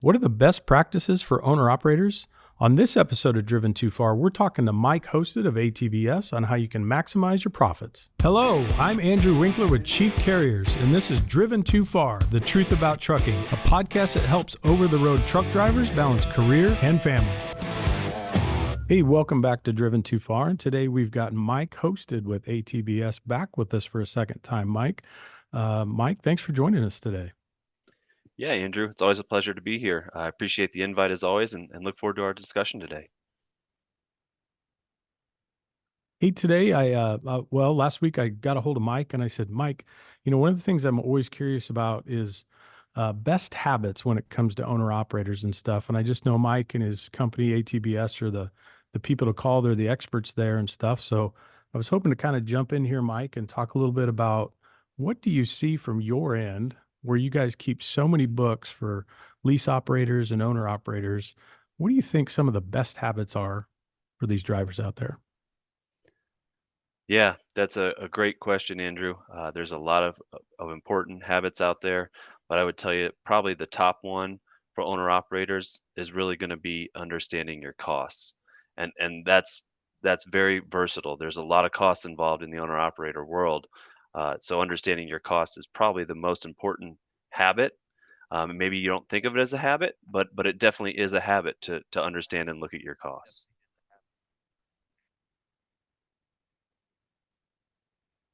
What are the best practices for owner operators? On this episode of Driven Too Far, we're talking to Mike Hosted of ATBS on how you can maximize your profits. Hello, I'm Andrew Winkler with Chief Carriers, and this is Driven Too Far, the truth about trucking, a podcast that helps over-the-road truck drivers balance career and family. Hey, welcome back to Driven Too Far, and today we've got Mike Hosted with ATBS back with us for a second time. Mike, thanks for joining us today. Yeah, Andrew, it's always a pleasure to be here. I appreciate the invite as always and look forward to our discussion today. Hey, today last week I got a hold of Mike and I said, Mike, one of the things I'm always curious about is best habits when it comes to owner operators and stuff. And I just know Mike and his company ATBS are the people to call. They're the experts there and stuff. So I was hoping to kind of jump in here, Mike, and talk a little bit about what do you see from your end where you guys keep so many books for lease operators and owner operators. What do you think some of the best habits are for these drivers out there? Yeah, that's a great question, Andrew. There's a lot of important habits out there, but I would tell you probably the top one for owner operators is really going to be understanding your costs. And that's very versatile. There's a lot of costs involved in the owner operator world. So understanding your costs is probably the most important habit. Maybe you don't think of it as a habit, but it definitely is a habit to understand and look at your costs.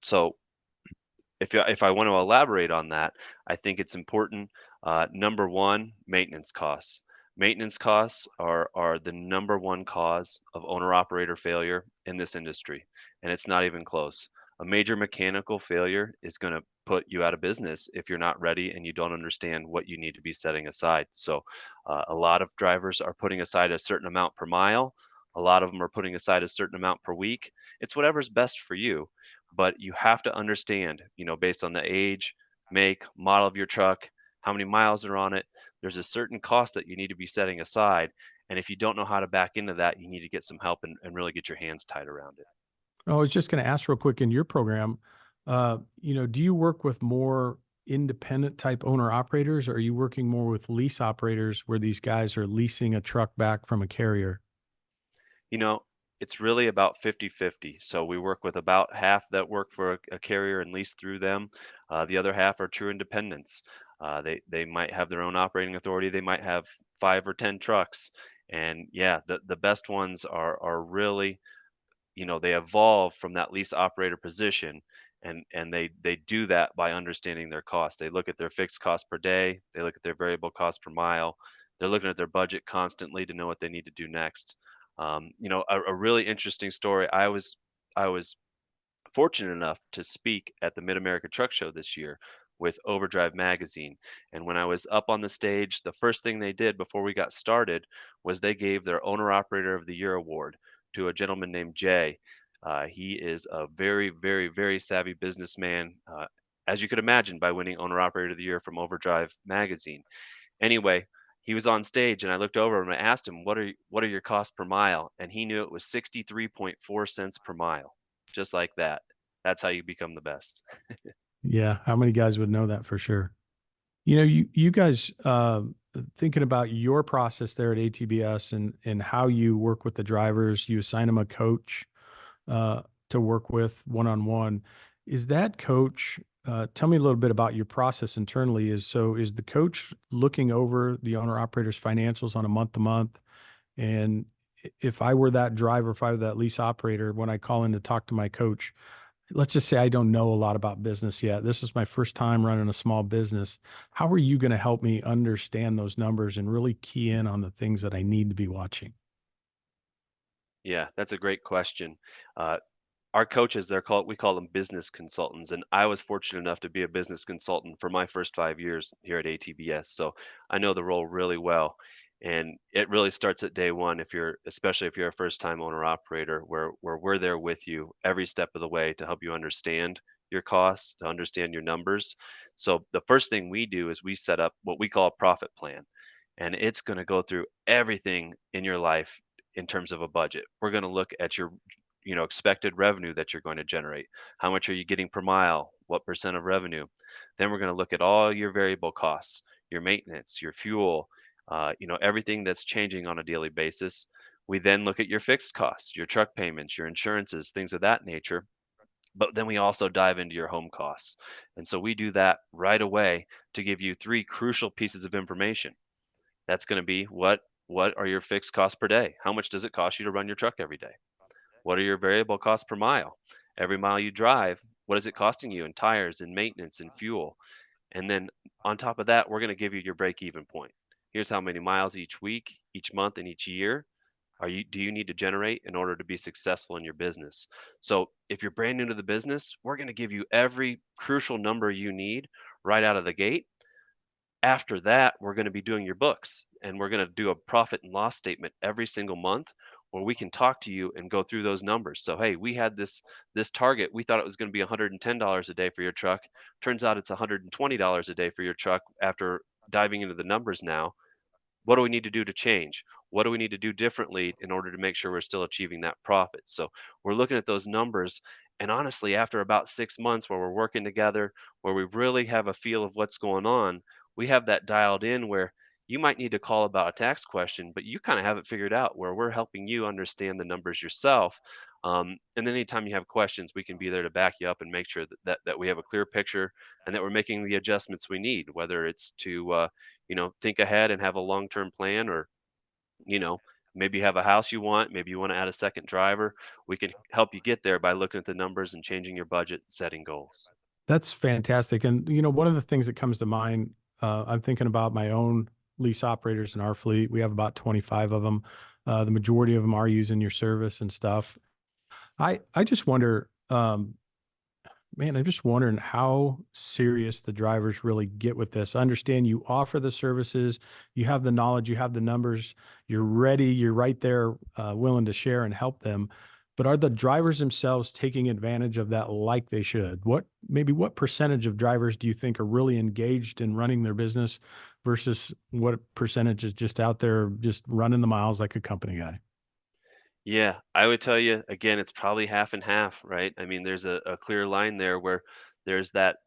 So if I want to elaborate on that, I think it's important. Number one, maintenance costs. Maintenance costs are the number one cause of owner operator failure in this industry, and it's not even close. A major mechanical failure is going to put you out of business if you're not ready and you don't understand what you need to be setting aside. So, a lot of drivers are putting aside a certain amount per mile. A lot of them are putting aside a certain amount per week. It's whatever's best for you, but you have to understand, based on the age, make, model of your truck, how many miles are on it, there's a certain cost that you need to be setting aside. And if you don't know how to back into that, you need to get some help and really get your hands tied around it. I was just going to ask real quick in your program, do you work with more independent type owner operators, or are you working more with lease operators where these guys are leasing a truck back from a carrier? You know, it's really about 50-50. So we work with about half that work for a carrier and lease through them. The other half are true independents. They might have their own operating authority. They might have 5 or 10 trucks. And yeah, the best ones are really, they evolve from that lease operator position, and they do that by understanding their costs. They look at their fixed cost per day, they look at their variable cost per mile, they're looking at their budget constantly to know what they need to do next. A really interesting story. I was fortunate enough to speak at the Mid America Truck Show this year with Overdrive Magazine. And when I was up on the stage, the first thing they did before we got started was they gave their Owner Operator of the Year award to a gentleman named Jay. He is a very, very, very savvy businessman, as you could imagine, by winning Owner Operator of the Year from Overdrive Magazine. Anyway, he was on stage and I looked over and I asked him, what are your costs per mile? And he knew it was 63.4 cents per mile. Just like that. That's how you become the best. Yeah, how many guys would know that for sure? You guys thinking about your process there at ATBS and how you work with the drivers, you assign them a coach uh, to work with one on one. Is that coach? Tell me a little bit about your process internally. Is the coach looking over the owner operator's financials on a month to month? And if I were that driver, if I were that lease operator, when I call in to talk to my coach, let's just say I don't know a lot about business yet. This is my first time running a small business. How are you going to help me understand those numbers and really key in on the things that I need to be watching? Yeah, that's a great question. Uh, our coaches, we call them business consultants. And I was fortunate enough to be a business consultant for my first 5 years here at ATBS. So I know the role really well. And it really starts at day one especially if you're a first time owner operator, where we're there with you every step of the way to help you understand your costs, to understand your numbers. So the first thing we do is we set up what we call a profit plan. And it's going to go through everything in your life in terms of a budget. We're going to look at your expected revenue that you're going to generate. How much are you getting per mile? What percent of revenue? Then we're going to look at all your variable costs, your maintenance, your fuel. everything that's changing on a daily basis. We then look at your fixed costs, your truck payments, your insurances, things of that nature. But then we also dive into your home costs. And so we do that right away to give you three crucial pieces of information. That's going to be what are your fixed costs per day? How much does it cost you to run your truck every day? What are your variable costs per mile? Every mile you drive, what is it costing you in tires and maintenance and fuel? And then on top of that, we're going to give you your break even point. Here's how many miles each week, each month, and each year do you need to generate in order to be successful in your business. So if you're brand new to the business, we're going to give you every crucial number you need right out of the gate. After that, we're going to be doing your books, and we're going to do a profit and loss statement every single month where we can talk to you and go through those numbers. So, hey, we had this target. We thought it was going to be $110 a day for your truck. Turns out it's $120 a day for your truck after diving into the numbers now. What do we need to do to change? What do we need to do differently in order to make sure we're still achieving that profit? So we're looking at those numbers. And honestly, after about 6 months where we're working together, where we really have a feel of what's going on, we have that dialed in where you might need to call about a tax question, but you kind of have it figured out where we're helping you understand the numbers yourself. And then anytime you have questions, we can be there to back you up and make sure that we have a clear picture and that we're making the adjustments we need, whether it's to think ahead and have a long-term plan, or, you know, maybe you have a house you want, maybe you want to add a second driver. We can help you get there by looking at the numbers and changing your budget, setting goals. That's fantastic. And, one of the things that comes to mind, I'm thinking about my own lease operators in our fleet. We have about 25 of them. The majority of them are using your service and stuff. I just wonder, man, I'm just wondering how serious the drivers really get with this. I understand you offer the services, you have the knowledge, you have the numbers, you're ready, you're right there, willing to share and help them. But are the drivers themselves taking advantage of that like they should? What percentage of drivers do you think are really engaged in running their business versus what percentage is just out there just running the miles like a company guy? Yeah, I would tell you again, it's probably half and half, right? I mean, there's a clear line there where there's that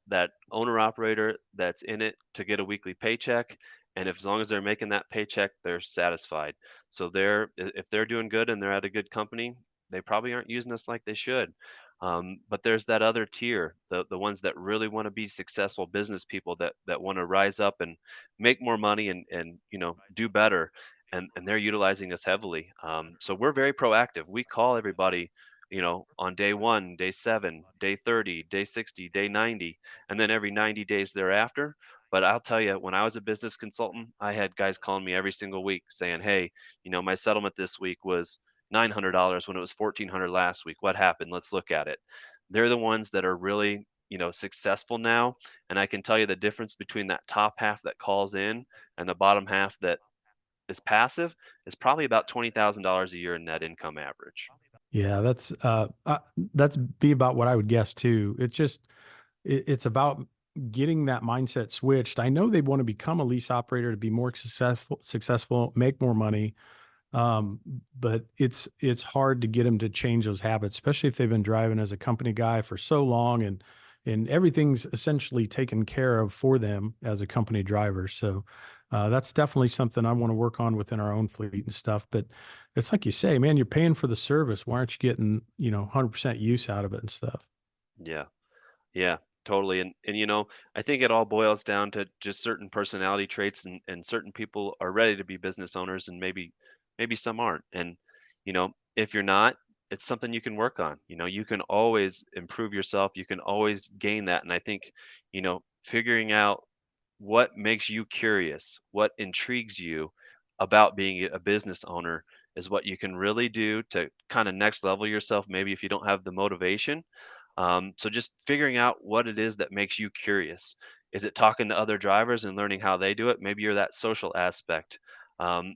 owner operator that's in it to get a weekly paycheck, and if as long as they're making that paycheck, they're satisfied. So if they're doing good and they're at a good company, they probably aren't using us like they should. But there's that other tier, the ones that really want to be successful business people that want to rise up and make more money and do better, and they're utilizing us heavily. So we're very proactive. We call everybody, on day one, day seven, day 30, day 60, day 90, and then every 90 days thereafter. But I'll tell you, when I was a business consultant, I had guys calling me every single week saying, "Hey, my settlement this week was $900 when it was 1,400 last week. What happened? Let's look at it." They're the ones that are really, successful now. And I can tell you the difference between that top half that calls in and the bottom half that is passive is probably about $20,000 a year in net income average. Yeah, that's be about what I would guess too. It's about getting that mindset switched. I know they want to become a lease operator to be more successful, make more money. Um, but it's hard to get them to change those habits, especially if they've been driving as a company guy for so long and everything's essentially taken care of for them as a company driver. So that's definitely something I want to work on within our own fleet and stuff. But it's like you say, man, you're paying for the service. Why aren't you getting, 100% use out of it and stuff? Yeah. Yeah, totally. And I think it all boils down to just certain personality traits, and certain people are ready to be business owners and maybe some aren't. And if you're not, it's something you can work on. You can always improve yourself. You can always gain that. And I think, figuring out what makes you curious, what intrigues you about being a business owner is what you can really do to kind of next level yourself, maybe if you don't have the motivation. So just figuring out what it is that makes you curious. Is it talking to other drivers and learning how they do it? Maybe you're that social aspect.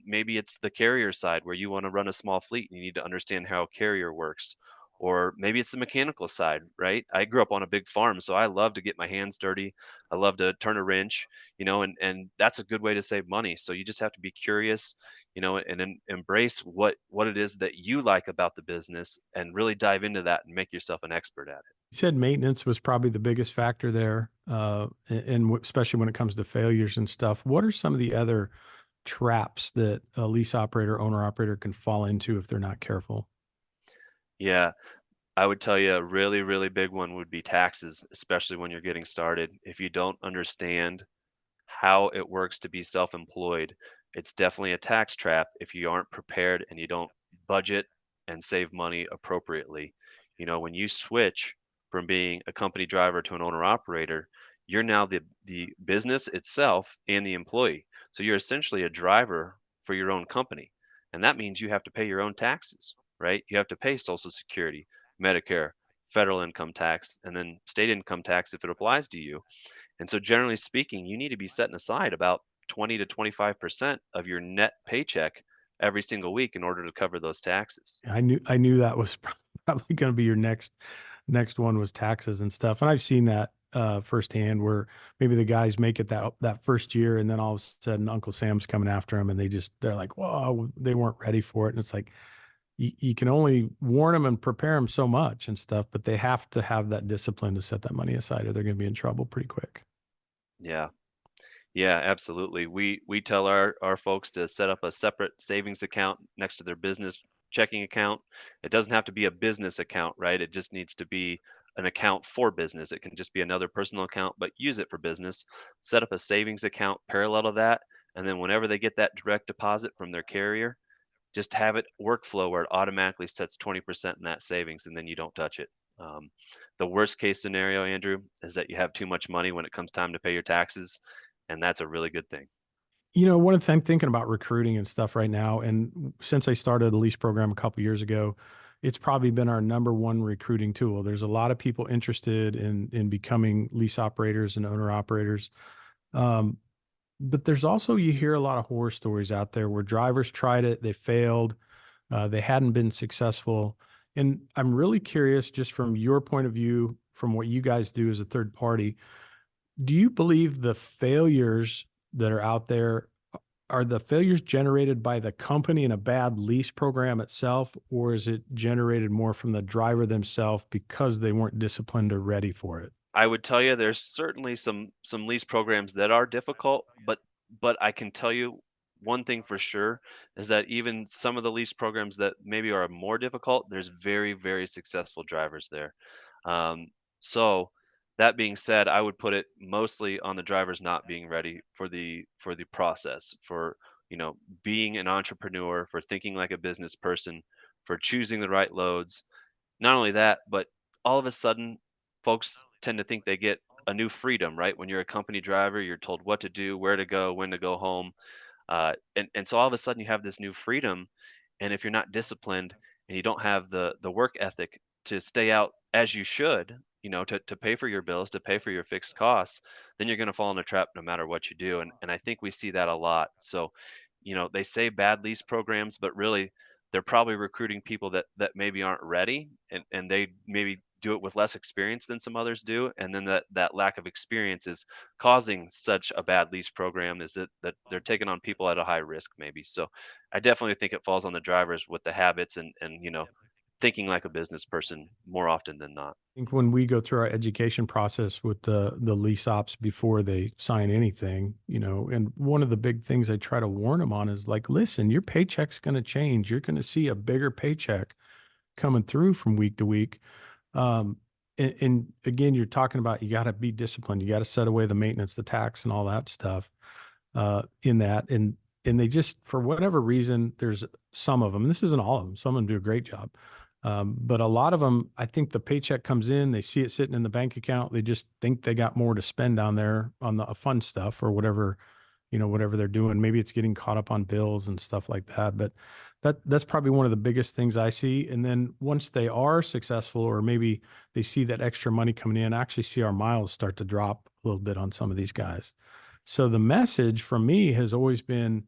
Maybe it's the carrier side where you want to run a small fleet and you need to understand how a carrier works. Or maybe it's the mechanical side, right? I grew up on a big farm, so I love to get my hands dirty. I love to turn a wrench, and that's a good way to save money. So you just have to be curious, and then embrace what it is that you like about the business and really dive into that and make yourself an expert at it. You said maintenance was probably the biggest factor there, and especially when it comes to failures and stuff. What are some of the other traps that a lease operator, owner operator can fall into if they're not careful? Yeah, I would tell you a really, really big one would be taxes, especially when you're getting started. If you don't understand how it works to be self-employed, it's definitely a tax trap if you aren't prepared and you don't budget and save money appropriately. You know, when you switch from being a company driver to an owner operator, you're now the business itself and the employee. So you're essentially a driver for your own company. And that means you have to pay your own taxes, right? You have to pay Social Security, Medicare, federal income tax, and then state income tax if it applies to you. And so generally speaking, you need to be setting aside about 20 to 25% of your net paycheck every single week in order to cover those taxes. I knew that was probably going to be your next one was taxes and stuff. And I've seen that firsthand where maybe the guys make it that first year, and then all of a sudden Uncle Sam's coming after them, and they're like, whoa, they weren't ready for it. And it's like you can only warn them and prepare them so much and stuff, but they have to have that discipline to set that money aside, or they're going to be in trouble pretty quick. Yeah. Yeah, absolutely. We tell our folks to set up a separate savings account next to their business checking account. It doesn't have to be a business account, right? It just needs to be an account for business. It can just be another personal account, but use it for business. Set up a savings account parallel to that, and then whenever they get that direct deposit from their carrier, just have it workflow where it automatically sets 20% in that savings and then you don't touch it. Um, the worst case scenario, Andrew, is that you have too much money when it comes time to pay your taxes, and that's a really good thing. One of the things I'm thinking about recruiting and stuff right now, and since I started the lease program a couple years ago, it's probably been our number one recruiting tool. There's a lot of people interested in becoming lease operators and owner operators. Um, but there's also you hear a lot of horror stories out there where drivers tried it, they failed, they hadn't been successful. And I'm really curious, just from your point of view, from what you guys do as a third party, do you believe the failures that are out there are the failures generated by the company and a bad lease program itself, or is it generated more from the driver themselves because they weren't disciplined or ready for it? I would tell you there's certainly some lease programs that are difficult, but I can tell you one thing for sure is that even some of the lease programs that maybe are more difficult, there's very, very successful drivers there. Um, so that being said, I would put it mostly on the drivers not being ready for the process, for being an entrepreneur, for thinking like a business person, for choosing the right loads. Not only that, but all of a sudden, folks tend to think they get a new freedom, right? When you're a company driver, you're told what to do, where to go, when to go home. And so all of a sudden you have this new freedom. And if you're not disciplined and you don't have the work ethic to stay out as you should, to pay for your bills, to pay for your fixed costs, then you're going to fall in a trap no matter what you do. And I think we see that a lot. So, they say bad lease programs, but really they're probably recruiting people that maybe aren't ready, and they maybe do it with less experience than some others do, and then that lack of experience is causing such a bad lease program, is that they're taking on people at a high risk maybe. So I definitely think it falls on the drivers with the habits and thinking like a business person more often than not. Think when we go through our education process with the lease ops before they sign anything, and one of the big things I try to warn them on is like, listen, your paycheck's going to change. You're going to see a bigger paycheck coming through from week to week. And again, you're talking about you got to be disciplined. You got to set away the maintenance, the tax, and all that stuff in that. And they just, for whatever reason, there's some of them. This isn't all of them. Some of them do a great job. But a lot of them, I think the paycheck comes in, they see it sitting in the bank account. They just think they got more to spend down there on the fun stuff or whatever, whatever they're doing. Maybe it's getting caught up on bills and stuff like that. But that's probably one of the biggest things I see. And then once they are successful, or maybe they see that extra money coming in, I actually see our miles start to drop a little bit on some of these guys. So the message from me has always been,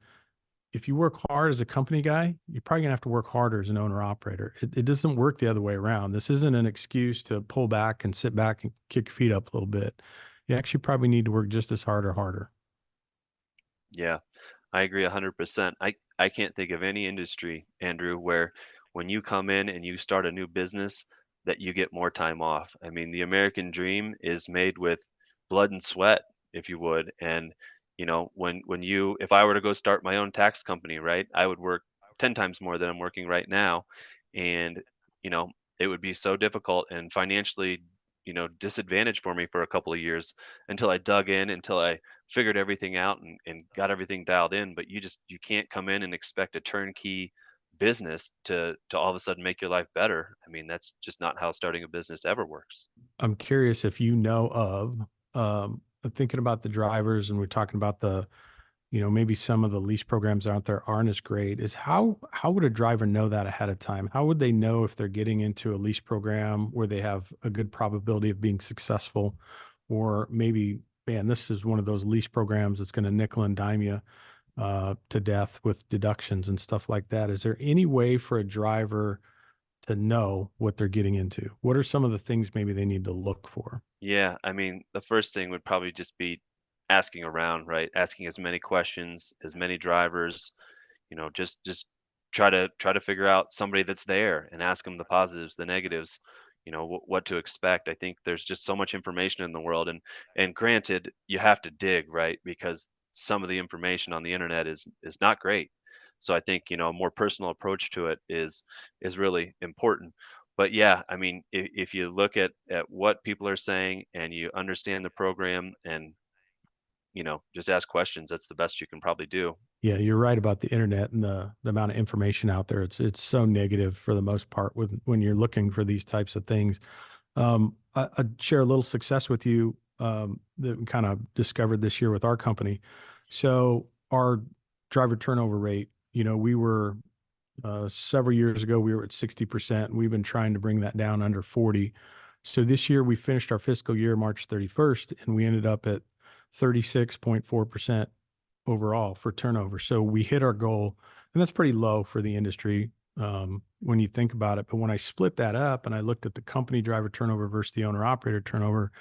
if you work hard as a company guy, you're probably gonna have to work harder as an owner operator. It doesn't work the other way around. This isn't an excuse to pull back and sit back and kick your feet up a little bit. You actually probably need to work just as hard or harder. Yeah, I agree 100%. I can't think of any industry, Andrew, where when you come in and you start a new business that you get more time off. I mean, the American dream is made with blood and sweat, if you would, and When you if I were to go start my own tax company, right, I would work 10 times more than I'm working right now. And, you know, it would be so difficult and financially, disadvantaged for me for a couple of years until I dug in, until I figured everything out and got everything dialed in. But you can't come in and expect a turnkey business to all of a sudden make your life better. I mean, that's just not how starting a business ever works. I'm curious if you know of, thinking about the drivers, and we're talking about maybe some of the lease programs out there aren't as great, is how would a driver know that ahead of time? How would they know if they're getting into a lease program where they have a good probability of being successful, or maybe, man, this is one of those lease programs that's going to nickel and dime you to death with deductions and stuff like that? Is there any way for a driver to know what they're getting into? What are some of the things maybe they need to look for? Yeah, I mean, the first thing would probably just be asking around, right? Asking as many questions, as many drivers, just try to figure out somebody that's there and ask them the positives, the negatives, what to expect. I think there's just so much information in the world, and granted, you have to dig, right? Because some of the information on the internet is not great. So I think, a more personal approach to it is really important. But yeah, I mean, if you look at what people are saying and you understand the program and just ask questions, that's the best you can probably do. Yeah, you're right about the internet and the amount of information out there. It's so negative for the most part with when you're looking for these types of things. I'd share a little success with you that we kind of discovered this year with our company. So our driver turnover rate, we were several years ago, we were at 60%, and we've been trying to bring that down under 40. So this year, we finished our fiscal year March 31st, and we ended up at 36.4% overall for turnover. So we hit our goal, and that's pretty low for the industry when you think about it. But when I split that up and I looked at the company driver turnover versus the owner operator turnover,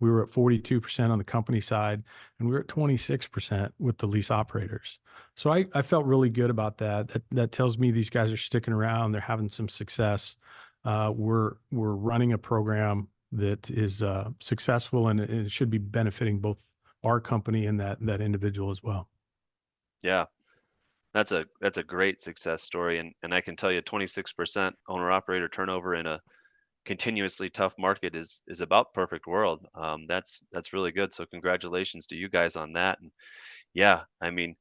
we were at 42% on the company side, and we were at 26% with the lease operators. So I felt really good about that. That tells me these guys are sticking around. They're having some success. We're running a program that is successful, and it should be benefiting both our company and that individual as well. Yeah. That's a great success story, and I can tell you 26% owner operator turnover in a continuously tough market is about perfect world. That's really good. So congratulations to you guys on that. And yeah, I mean,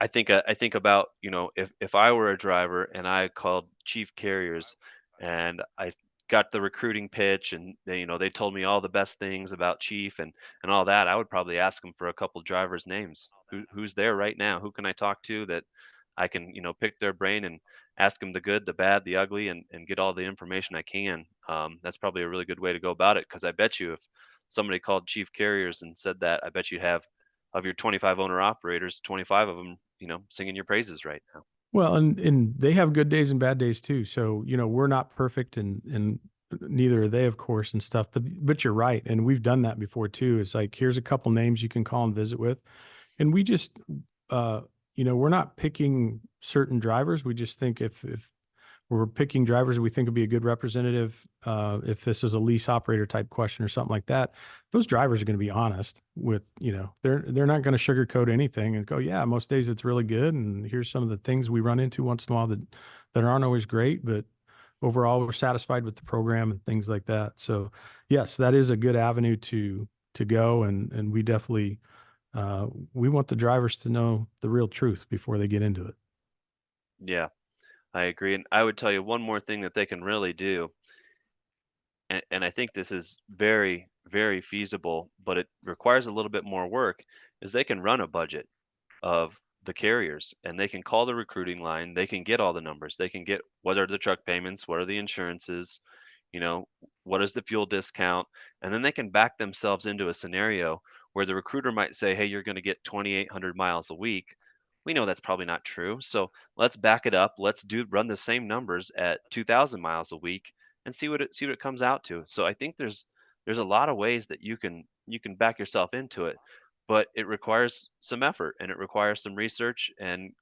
I think about, if I were a driver and I called chief carriers and I got the recruiting pitch and they told me all the best things about chief and all that, I would probably ask them for a couple drivers' names. Who's there right now? Who can I talk to that I can, pick their brain and ask them the good, the bad, the ugly, and get all the information I can. That's probably a really good way to go about it, because I bet you if somebody called chief carriers and said that, I bet you'd have, of your 25 owner operators, 25 of them, singing your praises right now. Well, and they have good days and bad days too. So, we're not perfect, and neither are they, of course, and stuff. But you're right, and we've done that before too. It's like, here's a couple names you can call and visit with, and we just uh we're not picking certain drivers. We just think if we're picking drivers we think would be a good representative, if this is a lease operator type question or something like that, those drivers are going to be honest with, they're not going to sugarcoat anything and go, yeah, most days it's really good, and here's some of the things we run into once in a while that aren't always great, but overall we're satisfied with the program and things like that. So yes, that is a good avenue to go, and we definitely we want the drivers to know the real truth before they get into it. Yeah, I agree. And I would tell you one more thing that they can really do, and I think this is very, very feasible, but it requires a little bit more work, is they can run a budget of the carriers and they can call the recruiting line. They can get all the numbers. They can get what are the truck payments, what are the insurances, you know, what is the fuel discount, and then they can back themselves into a scenario where the recruiter might say, hey, you're going to get 2,800 miles a week. We know that's probably not true, so let's back it up. Let's do run the same numbers at 2,000 miles a week and see what it comes out to. So I think there's a lot of ways that you can back yourself into it, but it requires some effort and it requires some research and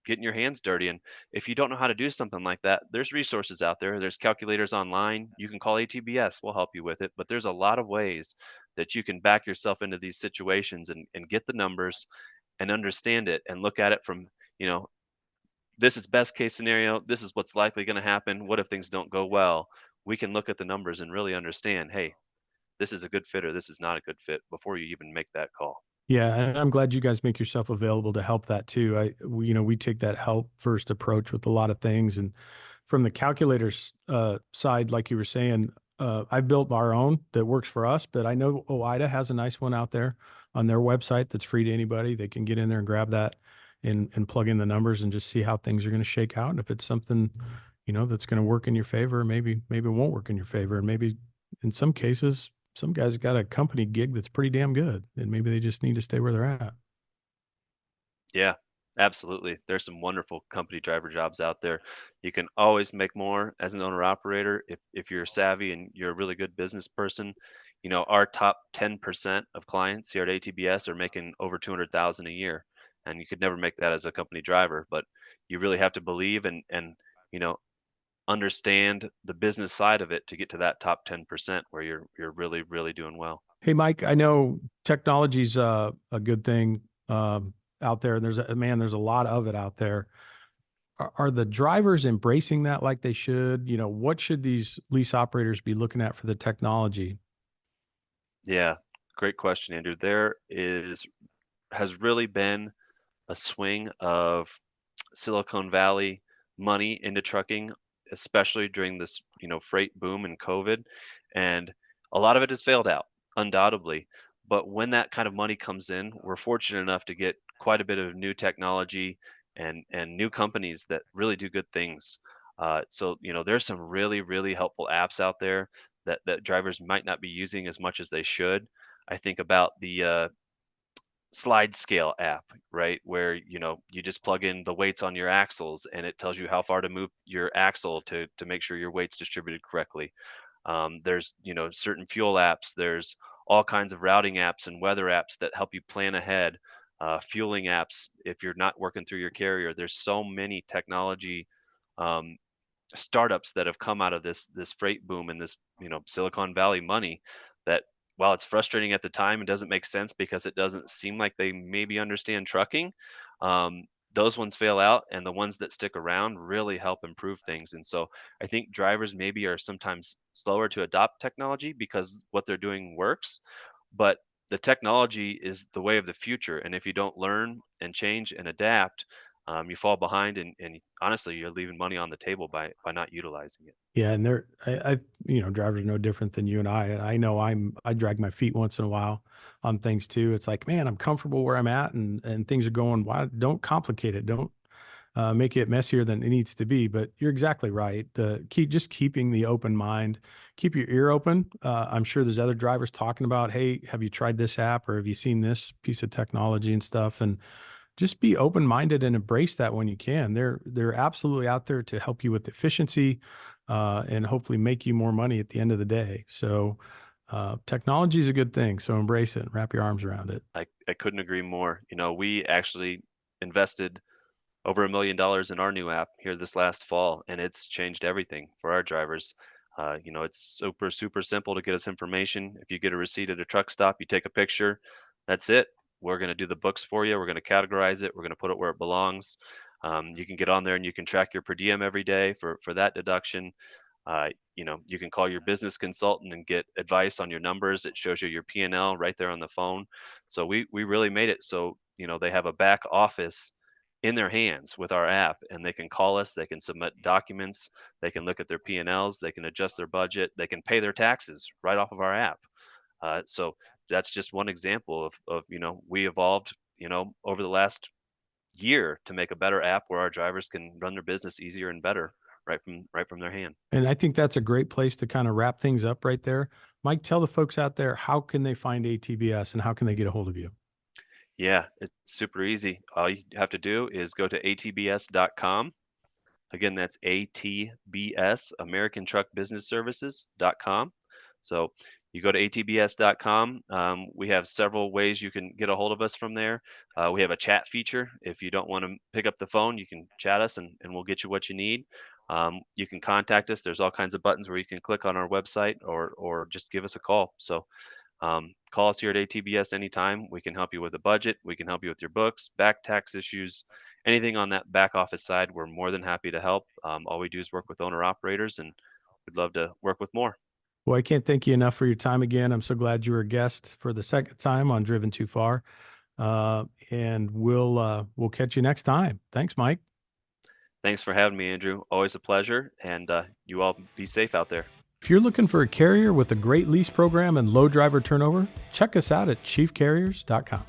getting your hands dirty. And if you don't know how to do something like that, there's resources out there. There's calculators online. You can call ATBS. We'll help you with it. But there's a lot of ways that you can back yourself into these situations and get the numbers and understand it and look at it from, you know, this is best case scenario. This is what's likely going to happen. What if things don't go well? We can look at the numbers and really understand, hey, this is a good fit or this is not a good fit before you even make that call. Yeah, and I'm glad you guys make yourself available to help that too. We take that help first approach with a lot of things, and from the calculators side, like you were saying, I've built our own that works for us, but I know OIDA has a nice one out there on their website that's free to anybody. They can get in there and grab that and plug in the numbers and just see how things are going to shake out. And if it's something, that's going to work in your favor, maybe it won't work in your favor, and maybe in some cases some guys got a company gig that's pretty damn good, and maybe they just need to stay where they're at. Yeah, absolutely. There's some wonderful company driver jobs out there. You can always make more as an owner operator if you're savvy and you're a really good business person. Our top 10% of clients here at ATBS are making over 200,000 a year, and you could never make that as a company driver, but you really have to believe and you know understand the business side of it to get to that top 10% where you're really really doing well. Hey, Mike, I know technology's a good thing out there. There's a lot of it out there. Are the drivers embracing that like they should? What should these lease operators be looking at for the technology? Yeah, great question, Andrew. There is has really been a swing of Silicon Valley money into trucking, especially during this, freight boom and COVID. And a lot of it has failed out, undoubtedly. But when that kind of money comes in, we're fortunate enough to get quite a bit of new technology and new companies that really do good things. So there's some really really helpful apps out there that drivers might not be using as much as they should. I think about the slide scale app, right? Where, you just plug in the weights on your axles and it tells you how far to move your axle to make sure your weight's distributed correctly. There's, certain fuel apps, there's all kinds of routing apps and weather apps that help you plan ahead. Fueling apps, if you're not working through your carrier, there's so many technology um, startups that have come out of this freight boom and this Silicon Valley money that while it's frustrating at the time, it doesn't make sense because it doesn't seem like they maybe understand trucking. um, those ones fail out and the ones that stick around really help improve things. And so I think drivers maybe are sometimes slower to adopt technology because what they're doing works, but the technology is the way of the future, and if you don't learn and change and adapt, you fall behind, and honestly, you're leaving money on the table by not utilizing it. Yeah, and drivers are no different than you and I. And I know I drag my feet once in a while on things too. It's like, man, I'm comfortable where I'm at, and things are going. Why don't complicate it? Don't make it messier than it needs to be. But you're exactly right. Keeping the open mind, keep your ear open. I'm sure there's other drivers talking about, hey, have you tried this app or have you seen this piece of technology and stuff? And just be open minded and embrace that when you can. They're absolutely out there to help you with efficiency and hopefully make you more money at the end of the day. So technology is a good thing. So embrace it and wrap your arms around it. I couldn't agree more. We actually invested over $1 million in our new app here this last fall, and it's changed everything for our drivers. It's super, super simple to get us information. If you get a receipt at a truck stop, you take a picture. That's it. We're going to do the books for you. We're going to categorize it. We're going to put it where it belongs. You can get on there and you can track your per diem every day for that deduction. You can call your business consultant and get advice on your numbers. It shows you your P&L right there on the phone. So we really made it so they have a back office in their hands with our app, and they can call us, they can submit documents, they can look at their P&Ls, they can adjust their budget, they can pay their taxes right off of our app. So that's just one example of we evolved over the last year to make a better app where our drivers can run their business easier and better right from their hand. And I think that's a great place to kind of wrap things up right there. Mike, tell the folks out there, how can they find ATBS and how can they get a hold of you? Yeah, it's super easy. All you have to do is go to atbs.com. Again, that's ATBS, American Truck Business Services.com. So You go to atbs.com. We have several ways you can get a hold of us from there. We have a chat feature. If you don't want to pick up the phone, you can chat us and we'll get you what you need. You can contact us. There's all kinds of buttons where you can click on our website or just give us a call. So call us here at ATBS anytime. We can help you with a budget. We can help you with your books, back tax issues, anything on that back office side. We're more than happy to help. All we do is work with owner operators, and we'd love to work with more. Well, I can't thank you enough for your time again. I'm so glad you were a guest for the second time on Driven Too Far. And we'll catch you next time. Thanks, Mike. Thanks for having me, Andrew. Always a pleasure. And you all be safe out there. If you're looking for a carrier with a great lease program and low driver turnover, check us out at chiefcarriers.com.